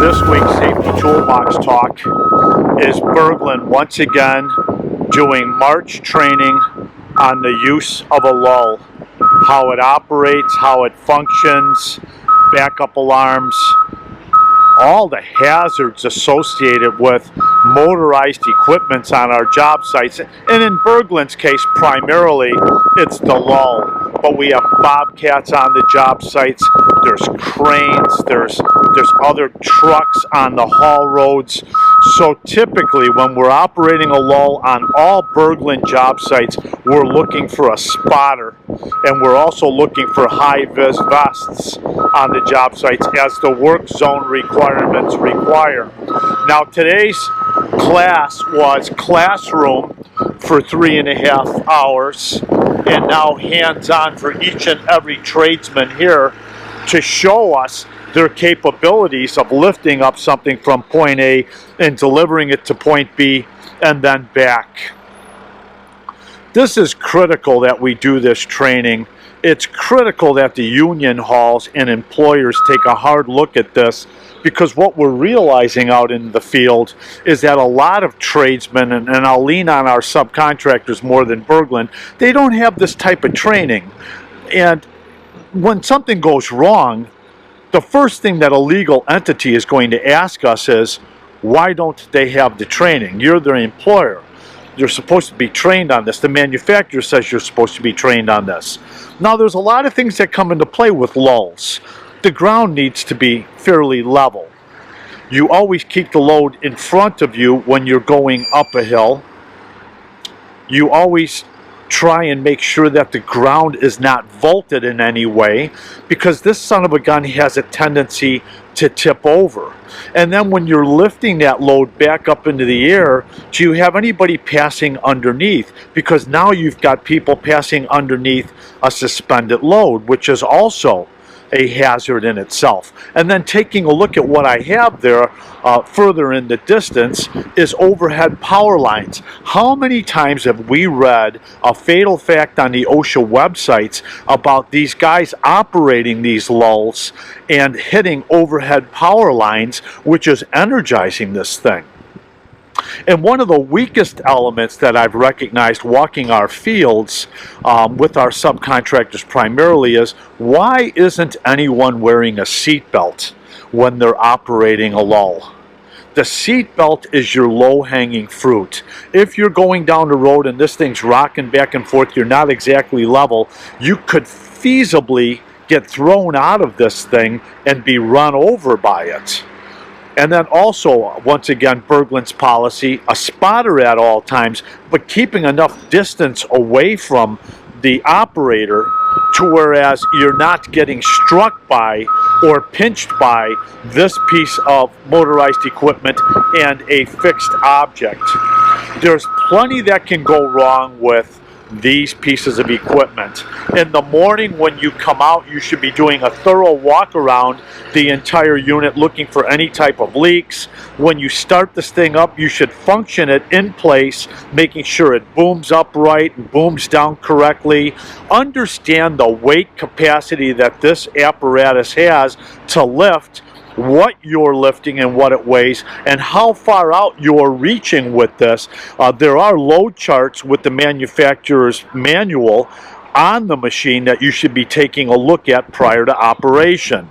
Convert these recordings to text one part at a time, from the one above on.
This week's Safety Toolbox Talk is Berglund once again doing March training on the use of a lull, how it operates, how it functions, backup alarms, all the hazards associated with motorized equipments on our job sites. And in Berglund's case, primarily, it's the lull. But we have bobcats on the job sites, there's cranes, there's other trucks on the haul roads. So typically when we're operating a lull on all Berglund job sites, we're looking for a spotter, and we're also looking for high-vis vests on the job sites as the work zone requirements require. Now today's class was classroom for 3.5 hours, and now hands-on for each and every tradesman here to show us their capabilities of lifting up something from point A and delivering it to point B and then back. This is critical that we do this training. It's critical that the union halls and employers take a hard look at this, because what we're realizing out in the field is that a lot of tradesmen, and I'll lean on our subcontractors more than Berglund, they don't have this type of training. And when something goes wrong, the first thing that a legal entity is going to ask us is, why don't they have the training? You're their employer. You're supposed to be trained on this. The manufacturer says you're supposed to be trained on this. Now, there's a lot of things that come into play with lulls. The ground needs to be fairly level. You always keep the load in front of you when you're going up a hill. You always try and make sure that the ground is not vaulted in any way, because this son of a gun has a tendency to tip over. And then when you're lifting that load back up into the air, do you have anybody passing underneath? Because now you've got people passing underneath a suspended load, which is also a hazard in itself. And then taking a look at what I have there further in the distance is overhead power lines. How many times have we read a fatal fact on the OSHA websites about these guys operating these lulls and hitting overhead power lines, which is energizing this thing? And one of the weakest elements that I've recognized walking our fields with our subcontractors primarily is, why isn't anyone wearing a seatbelt when they're operating a lull? The seatbelt is your low-hanging fruit. If you're going down the road and this thing's rocking back and forth, you're not exactly level, you could feasibly get thrown out of this thing and be run over by it. And then also, once again, Berglund's policy, a spotter at all times, but keeping enough distance away from the operator to whereas you're not getting struck by or pinched by this piece of motorized equipment and a fixed object. There's plenty that can go wrong with these pieces of equipment. In the morning when you come out, you should be doing a thorough walk around the entire unit looking for any type of leaks. When you start this thing up, you should function it in place, making sure it booms up right and booms down correctly. Understand the weight capacity that this apparatus has to lift, what you're lifting and what it weighs, and how far out you're reaching with this. There are load charts with the manufacturer's manual on the machine that you should be taking a look at prior to operation.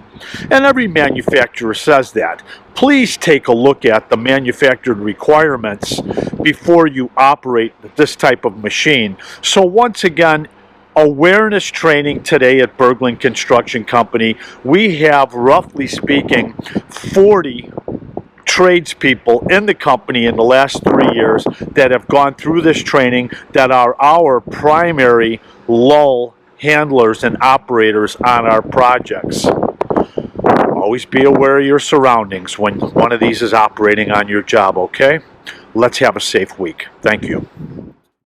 And every manufacturer says that. Please take a look at the manufactured requirements before you operate this type of machine. So once again, awareness training today at Berglund Construction Company. We have, roughly speaking, 40 tradespeople in the company in the last 3 years that have gone through this training, that are our primary lull handlers and operators on our projects. Always be aware of your surroundings when one of these is operating on your job, okay? Let's have a safe week. Thank you.